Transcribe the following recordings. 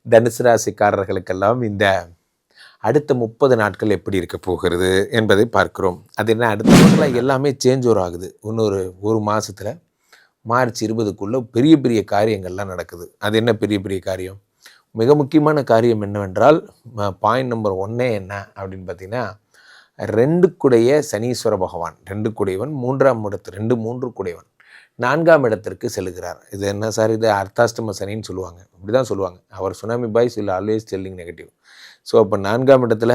தனுசு ராசிக்காரர்களுக்கெல்லாம் இந்த அடுத்த 30 நாட்கள் எப்படி இருக்க போகிறது என்பதை பார்க்கிறோம். அது என்ன, அடுத்த எல்லாமே சேஞ்ச் ஓவர் ஆகுது. இன்னொரு ஒரு மாதத்தில் மார்ச் 20க்குள்ளே பெரிய பெரிய காரியங்கள்லாம் நடக்குது. அது என்ன பெரிய பெரிய காரியம்? மிக முக்கியமான காரியம் என்னவென்றால், பாயிண்ட் நம்பர் 1 என்ன அப்படின்னு பார்த்தீங்கன்னா, 2 சனீஸ்வர பகவான், 2 குடையவன் 3ஆம் இடத்து 2 குடையவன் 4ஆம் இடத்திற்கு செல்கிறார். இது என்ன சார், இது அர்த்தாஷ்டம சனின்னு சொல்லுவாங்க, இப்படி தான் சொல்லுவாங்க. அவர் சுனாமி பாய்ஸ் இல்லை ஆல்வேஸ் டெல்லிங் நெகட்டிவ். ஸோ அப்போ 4ஆம் இடத்துல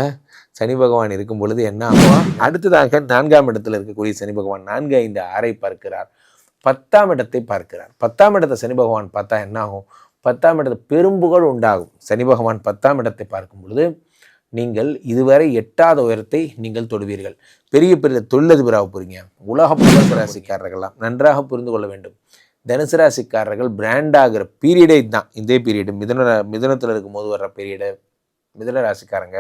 சனி பகவான் இருக்கும் பொழுது என்ன ஆகும்? அடுத்ததாக 4ஆம் இடத்துல இருக்கக்கூடிய சனி பகவான் 4, 5, 6 பார்க்கிறார். 10ஆம் இடத்தை பார்க்கிறார். 10ஆம் இடத்தை சனி பகவான் பார்த்தா என்ன ஆகும்? 10ஆம் இடத்தை பெரும்புகழ் உண்டாகும். சனி பகவான் 10ஆம் இடத்தை பார்க்கும் பொழுது நீங்கள் இதுவரை எட்டாத உயரத்தை நீங்கள் தொடுவீர்கள். பெரிய பெரிய தொழிலதிபராக போகிறீங்க. உலக தனுசு ராசிக்காரர்கள்லாம் நன்றாக புரிந்து கொள்ள வேண்டும். தனுசு ராசிக்காரர்கள் பிராண்ட் ஆகிற பீரியடே இதுதான். இதே பீரியடு மிதுனத்தில் இருக்கும்போது வர்ற பீரியடு. மிதுன ராசிக்காரங்க,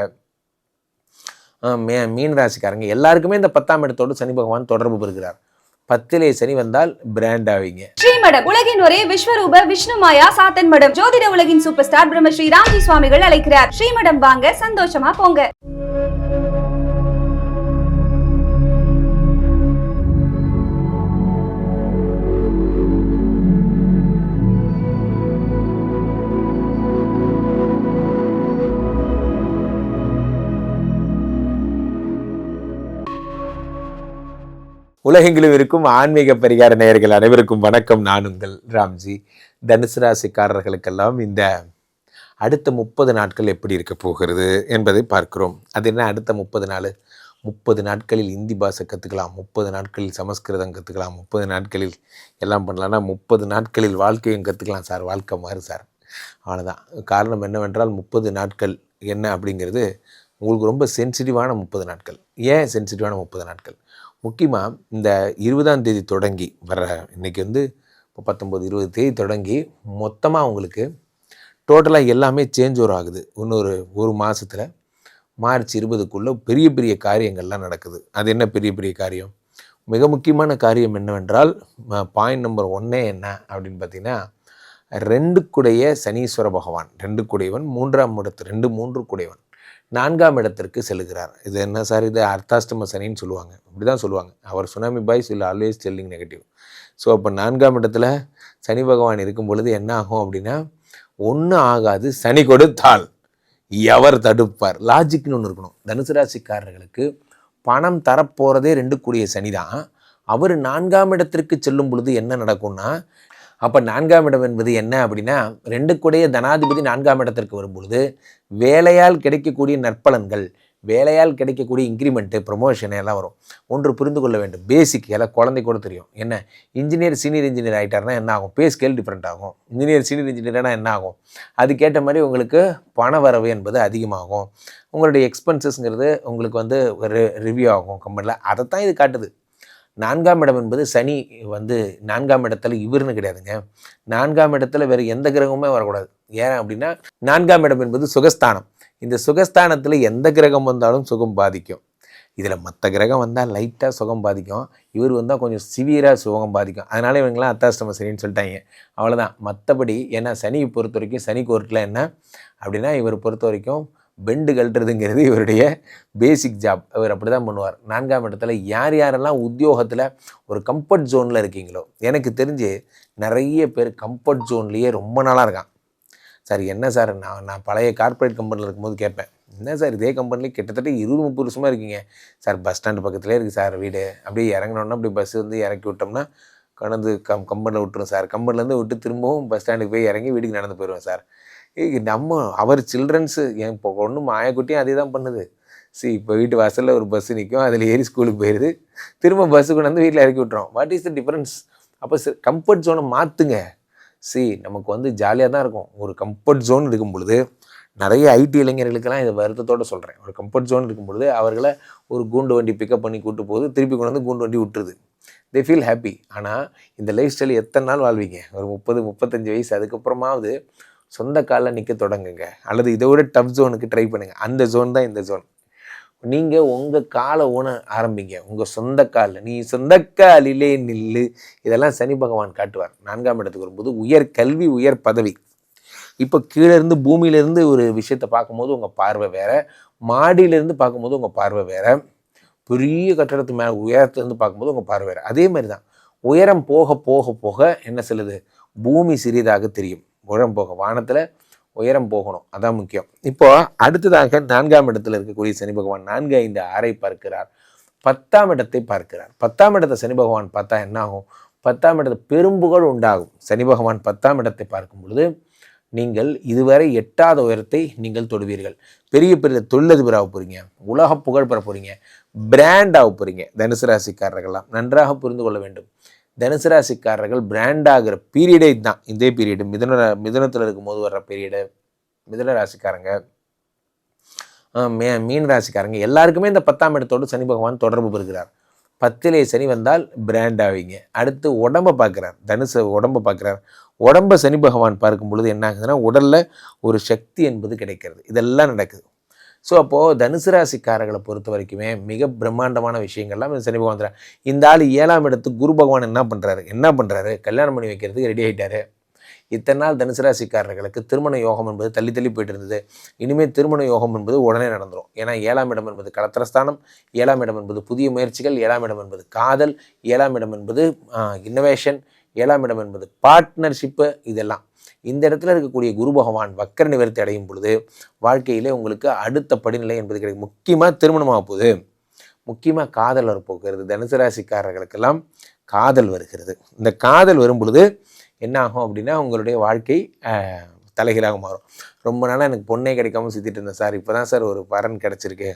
மீன ராசிக்காரங்க எல்லாருக்குமே இந்த 10ஆம் இடத்தோடு சனி பகவான் தொடர்பு பெறுகிறார். 10லே சனி வந்தால் பிராண்ட் ஆவீங்க. ஸ்ரீமடம், உலகின் ஒரே விஸ்வரூப விஷ்ணு மாயா சாத்தன் மடம், ஜோதிட உலகின் சூப்பர் ஸ்டார் பிரம்மஸ்ரீ ராம்ஜி சுவாமிகள் அழைக்கிறார். ஸ்ரீமடம் வாங்க, சந்தோஷமா போங்க. உலகெங்கிலும் இருக்கும் ஆன்மீக பரிகார நேயர்கள் அனைவருக்கும் வணக்கம். நான் உங்கள் ராம்ஜி. தனுசு ராசிக்காரர்களுக்கெல்லாம் இந்த அடுத்த 30 நாட்கள் எப்படி இருக்க போகிறது என்பதை பார்க்கிறோம். அது என்ன, அடுத்த 30 நாள்? 30 நாட்களில் இந்தி பாஷை கற்றுக்கலாம், 30 நாட்களில் சமஸ்கிருதம் கற்றுக்கலாம், 30 நாட்களில் எல்லாம் பண்ணலாம்னா 30 நாட்களில் வாழ்க்கையும் கற்றுக்கலாம் சார். வாழ்க்கை மாறு சார், அவ்வளோதான். காரணம் என்னவென்றால் 30 நாட்கள் என்ன அப்படிங்கிறது உங்களுக்கு ரொம்ப சென்சிட்டிவான 30 நாட்கள். ஏன் சென்சிட்டிவான 30 நாட்கள்? முக்கியமாக இந்த 20ஆம் தேதி தொடங்கி வர, இன்றைக்கி வந்து இப்போ 19, 20 தேதி தொடங்கி மொத்தமாக உங்களுக்கு டோட்டலாக எல்லாமே சேஞ்ச் ஓவர் ஆகுது. இன்னொரு ஒரு மாதத்தில் மார்ச் 20க்குள்ளே பெரிய பெரிய காரியங்கள்லாம் நடக்குது. அது என்ன பெரிய பெரிய காரியம்? மிக முக்கியமான காரியம் என்னவென்றால், பாயிண்ட் நம்பர் 1 என்ன அப்படின்னு பார்த்தீங்கன்னா, 2 சனீஸ்வர பகவான், 2 குடையவன் 3ஆம் இடத்து 3 குடையவன் 4ஆம் இடத்திற்கு செல்கிறார். இது என்ன சார், இது அர்த்தாஷ்டம சனின்னு சொல்லுவாங்க, இப்படி தான் சொல்லுவாங்க. அவர் சுனாமி பாய்ஸ் இல்லை ஆல்வேஸ் டெல்லிங் நெகட்டிவ். ஸோ அப்போ 4ஆம் இடத்துல சனி பகவான் இருக்கும் பொழுது என்ன ஆகும் அப்படின்னா, ஒன்றும் ஆகாது. சனி கொடுத்தால் எவர் தடுப்பார்? லாஜிக்னு ஒன்று இருக்கணும். தனுசு ராசிக்காரர்களுக்கு பணம் தரப்போகிறதே 2 சனி தான். அவர் 4ஆம் இடத்திற்கு செல்லும் பொழுது என்ன நடக்கும்னா, அப்போ 4ஆம் இடம் என்பது என்ன அப்படின்னா, 2 தனாதிபதி 4ஆம் இடத்திற்கு வரும்பொழுது வேலையால் கிடைக்கக்கூடிய நற்பலன்கள், வேலையால் கிடைக்கக்கூடிய இன்க்ரிமெண்ட்டு, ப்ரொமோஷன் எல்லாம் வரும். ஒன்று புரிந்து கொள்ள வேண்டும், பேசிக் எல்லாம் குழந்தை கூட தெரியும். என்ன, இன்ஜினியர் சீனியர் இன்ஜினியர் ஆகிட்டார்னா என்ன ஆகும்? பே ஸ்கேல் டிஃப்ரெண்ட் ஆகும். இன்ஜினியர் சீனியர் இன்ஜினியர்னா என்ன ஆகும்? அதுக்கேற்ற மாதிரி உங்களுக்கு பண வரவு என்பது அதிகமாகும். உங்களுடைய எக்ஸ்பென்சஸ்ங்கிறது உங்களுக்கு வந்து ஒரு ரிவ்யூ ஆகும் கம்பெனியில். அதைத்தான் இது காட்டுது. 4ஆம் இடம் என்பது சனி வந்து 4ஆம் இடத்துல இவருன்னு கிடையாதுங்க. 4ஆம் இடத்துல வேறு எந்த கிரகமுமே வரக்கூடாது. ஏன் அப்படின்னா, 4ஆம் இடம் என்பது சுகஸ்தானம். இந்த சுகஸ்தானத்தில் எந்த கிரகம் வந்தாலும் சுகம் பாதிக்கும். இதில் மற்ற கிரகம் வந்தால் லைட்டாக சுகம் பாதிக்கும், இவர் வந்தால் கொஞ்சம் சிவியராக சுகம் பாதிக்கும். அதனால் இவங்கெல்லாம் அர்த்தாஷ்டம சனின்னு சொல்லிட்டாங்க, அவ்வளோதான். மற்றபடி ஏன்னா சனியை பொறுத்த வரைக்கும், சனி கோர்ட்டில் என்ன அப்படின்னா, இவர் பொறுத்த வரைக்கும் பெண்டு கழட்டுறதுங்கிறது இவருடைய பேசிக் ஜாப். இவர் அப்படி தான் பண்ணுவார். 4ஆம் இடத்துல யாரெல்லாம் உத்தியோகத்தில் ஒரு கம்ஃபர்ட் ஜோனில் இருக்கீங்களோ, எனக்கு தெரிஞ்சு நிறைய பேர் கம்ஃபர்ட் ஜோன்லேயே ரொம்ப நாளாக இருக்கான். சார் என்ன சார், நான் பழைய கார்ப்பரேட் கம்பெனியில் இருக்கும்போது கேட்பேன், என்ன சார் இதே கம்பெனிலேயே கிட்டத்தட்ட 20-30 வருஷமாக இருக்கீங்க சார்? பஸ் ஸ்டாண்டு பக்கத்துலேயே இருக்குது சார் வீடு. அப்படியே இறங்கினோன்னா அப்படி பஸ் வந்து இறக்கி விட்டோம்னா கொண்டு கம்பெனியில் விட்டுரும் சார். கம்பெனிலேருந்து விட்டு திரும்பவும் பஸ் ஸ்டாண்டுக்கு போய் இறங்கி வீட்டுக்கு நடந்து போயிடுவேன் சார். நம்ம அவர் சில்ட்ரன்ஸு, என் இப்போ ஒன்றும் மாயக்குட்டியும் அதே தான் பண்ணுது. இப்போ வீட்டு வாசலில் ஒரு பஸ்ஸு நிற்கும், அதில் ஏறி ஸ்கூலுக்கு போயிடுது, திரும்ப பஸ்ஸு கொண்டு வந்து வீட்டில் இறக்கி விட்டுறோம். What is the difference? அப்போ கம்ஃபர்ட் ஜோனை மாற்றுங்க. நமக்கு வந்து ஜாலியாக தான் இருக்கும். ஒரு கம்ஃபர்ட் ஜோன் இருக்கும் பொழுது, நிறைய ஐடி இளைஞர்களுக்கெல்லாம் இதை வருத்தத்தோடு சொல்கிறேன், ஒரு கம்ஃபர்ட் ஜோன் இருக்கும் பொழுது அவர்களை ஒரு கூண்டு வண்டி பிக்கப் பண்ணி கூட்டு போகுது, திருப்பி கொண்டு வந்து கூண்டு வண்டி விட்டுருது. They feel happy. ஆனால் இந்த லைஃப் ஸ்டைல் எத்தனை நாள் வாழ்வீங்க? ஒரு 30-35 வயசு. அதுக்கப்புறமாவது சொந்த காலில் நிற்க தொடங்குங்க, அல்லது இதை விட டஃப் ஜோனுக்கு ட்ரை பண்ணுங்கள். அந்த ஜோன் தான் இந்த ஜோன். நீங்கள் உங்கள் காலை ஊன ஆரம்பிங்க, உங்கள் சொந்த காலில். நீ சொந்த காலிலே நில்லு. இதெல்லாம் சனி பகவான் காட்டுவார். 4ஆம் இடத்துக்கு வரும்போது உயர் கல்வி, உயர் பதவி. இப்போ கீழே இருந்து பூமியிலேருந்து ஒரு விஷயத்தை பார்க்கும்போது உங்கள் பார்வை வேற, மாடியிலேருந்து பார்க்கும்போது உங்கள் பார்வை வேற, பெரிய கட்டடத்து மேலே உயரத்துலேருந்து பார்க்கும்போது உங்கள் பார்வை வேறு. அதே மாதிரி தான் உயரம் போக போக போக என்ன சொல்லுது, பூமி சிறிதாக தெரியும். உயரம் போக வானத்தில் உயரம் போகணும், அதான் முக்கியம். இப்போ அடுத்ததாக 4ஆம் இடத்துல இருக்கக்கூடிய சனி பகவான் 4, 5, 6 பார்க்கிறார். 10ஆம் இடத்தை பார்க்கிறார். 10ஆம் இடத்தை சனி பகவான் பார்த்தா என்ன ஆகும், 10ஆம் இடத்தை பெரும்புகழ் உண்டாகும். சனி பகவான் 10ஆம் இடத்தை பார்க்கும் பொழுது நீங்கள் இதுவரை எட்டாத உயரத்தை நீங்கள் தொடுவீர்கள். பெரிய பெரிய தொழிலதிபராக போகிறீங்க, உலக புகழ் பெற போகிறீங்க, பிராண்டாக போகிறீங்க. தனுசு ராசிக்காரர்கள்லாம் நன்றாக புரிந்து கொள்ள வேண்டும். தனுசு ராசிக்காரர்கள் பிராண்ட் ஆகிற பீரியடே தான் இதே பீரியடு. மிதுனத்தில் இருக்கும்போது வர்ற பீரியடு. மிதுன ராசிக்காரங்க, மீன ராசிக்காரங்க எல்லாருக்குமே இந்த 10ஆம் இடத்தோடு சனி பகவான் தொடர்பு பெறுகிறார். 10லே சனி வந்தால் பிராண்ட் ஆவீங்க. அடுத்து உடம்பை பார்க்குறார், தனுசு உடம்பை பார்க்குறார். உடம்பை சனி பகவான் பார்க்கும் பொழுது என்ன ஆகுதுன்னா உடலில் ஒரு சக்தி என்பது கிடைக்கிறது. இதெல்லாம் நடக்குது. ஸோ அப்போது தனுசு ராசிக்காரர்களை பொறுத்த வரைக்குமே மிக பிரம்மாண்டமான விஷயங்கள்லாம் இந்த சனி பகவான் தரார். இந்த ஆள் 7ஆம் இடத்துக்கு குரு பகவான் என்ன பண்ணுறாரு, கல்யாணம் பண்ணி வைக்கிறதுக்கு ரெடி ஆகிட்டாரு. இத்தனை நாள் தனுசு ராசிக்காரர்களுக்கு திருமண யோகம் என்பது தள்ளி தள்ளி போயிட்டு இருந்தது. இனிமேல் திருமண யோகம் என்பது உடனே நடந்துடும். ஏன்னா 7ஆம் இடம் என்பது களத்திரஸ்தானம், 7ஆம் இடம் என்பது புதிய முயற்சிகள், 7ஆம் இடம் என்பது காதல், 7ஆம் இடம் என்பது இன்னோவேஷன், 7ஆம் இடம் என்பது பார்ட்னர்ஷிப்பு. இதெல்லாம் இந்த இடத்துல இருக்கக்கூடிய குரு பகவான் வக்கர நிவர்த்தி அடையும் பொழுது வாழ்க்கையிலே உங்களுக்கு அடுத்த படிநிலை என்பது கிடைக்கும். முக்கியமாக திருமணமாக போகுது, முக்கியமாக காதல் வரப்போகிறது. தனுசு ராசிக்காரர்களுக்கெல்லாம் காதல் வருகிறது. இந்த காதல் வரும் பொழுது என்ன ஆகும் அப்படின்னா உங்களுடைய வாழ்க்கை தலைகீழாக மாறும். ரொம்ப நாளாக எனக்கு பொண்ணே கிடைக்காம சுற்றிட்டு இருந்தேன் சார், இப்போ தான் சார் ஒரு வரன் கிடச்சிருக்கு.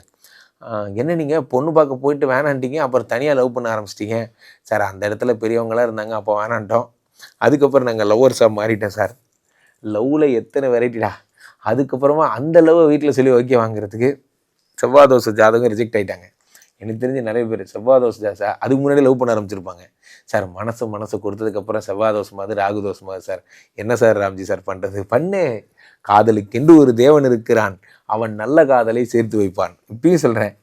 என்ன நீங்கள் பொண்ணு பார்க்க போயிட்டு வேணான்ட்டீங்க, அப்புறம் தனியாக லவ் பண்ண ஆரம்பிச்சிட்டிங்க சார். அந்த இடத்துல பெரியவங்களாம் இருந்தாங்க, அப்போ வேணான்ட்டோம். அதுக்கப்புறம் நாங்கள் லவ்வர்ஸாக மாறிட்டேன் சார். லவ்வில் எத்தனை வெரைட்டிடா. அதுக்கப்புறமா அந்த லவ்வை வீட்டில் சொல்லி ஓகே வாங்குறதுக்கு செவ்வாய் தோசை ஜாதகம் ரிஜெக்ட் ஆகிட்டாங்க. எனக்கு தெரிஞ்சு நிறைய பேர் செவ்வாய் தோசை சார் அதுக்கு முன்னாடி லவ் பண்ண ஆரம்பிச்சிருப்பாங்க. சார் மனசை கொடுத்ததுக்கப்புறம் செவ்வாய் தோசை மாதிரி ராகு தோசை மாதிரி சார். என்ன சார் ராம்ஜி சார் பண்ணுறது? பண்ணு, காதலுக்கென்று ஒரு தேவன் இருக்கிறான், அவன் நல்ல காதலை சேர்த்து வைப்பான். இப்பயும் சொல்கிறேன்,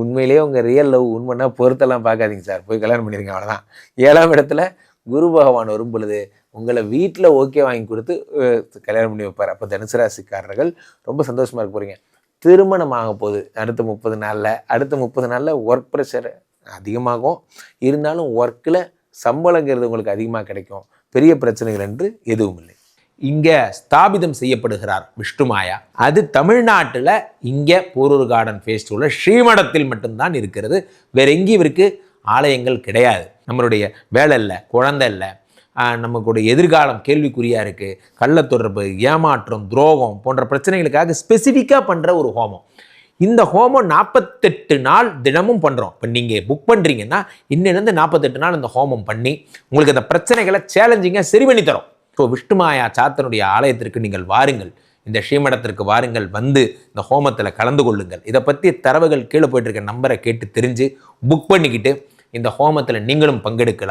உண்மையிலேயே உங்கள் ரியல் லவ் உண்மைன்னா பொறுத்தெல்லாம் பார்க்காதீங்க சார், போய் கல்யாணம் பண்ணிடுங்க, அவ்வளோதான். 7ஆம் இடத்துல குரு பகவான் வரும் பொழுது உங்களை வீட்டில் ஓகே வாங்கி கொடுத்து கல்யாணம் பண்ணி வைப்பார். அப்போ தனுசு ராசிக்காரர்கள் ரொம்ப சந்தோஷமாக இருக்க போகிறீங்க. திருமணம் ஆக போகுது அடுத்த 30 நாளில். அடுத்த 30 நாளில் ஒர்க் ப்ரெஷர் அதிகமாகும். இருந்தாலும் ஒர்க்கில் சம்பளங்கிறது உங்களுக்கு அதிகமாக கிடைக்கும். பெரிய பிரச்சனைகள் என்று எதுவும் இல்லை. இங்கே ஸ்தாபிதம் செய்யப்படுகிறார் விஷ்ணுமாயா. அது தமிழ்நாட்டில் இங்கே போரூர் கார்டன் ஃபெஸ்டிவலில் ஸ்ரீமடத்தில் மட்டும்தான் இருக்கிறது. வேற எங்கேயும் இவருக்கு ஆலயங்கள் கிடையாது. நம்மளுடைய வேலை இல்லை, குழந்தை இல்லை, நமக்குடைய எதிர்காலம் கேள்விக்குறியாக இருக்குது, கள்ள தொடர்பு, ஏமாற்றம், துரோகம் போன்ற பிரச்சனைகளுக்காக ஸ்பெசிஃபிக்காக பண்ணுற ஒரு ஹோமம். இந்த ஹோமம் 48 நாள் தினமும் பண்ணுறோம். இப்போ நீங்கள் புக் பண்ணுறீங்கன்னா இன்னிலிருந்து 48 நாள் இந்த ஹோமம் பண்ணி உங்களுக்கு அந்த பிரச்சனைகளை சேலஞ்சிங்காக சரி பண்ணி தரோம். ஸோ விஷ்ணுமாயா சாத்தனுடைய ஆலயத்திற்கு நீங்கள் வாருங்கள், இந்த ஸ்ரீமடத்திற்கு வாருங்கள், வந்து இந்த ஹோமத்தில் கலந்து கொள்ளுங்கள். இதை பற்றி தரவுகள் கீழே போயிட்டு இருக்க நம்பரை கேட்டு தெரிஞ்சு புக் பண்ணிக்கிட்டு இந்த ஹோமத்தில் நீங்களும் பங்கெடுக்கலாம்.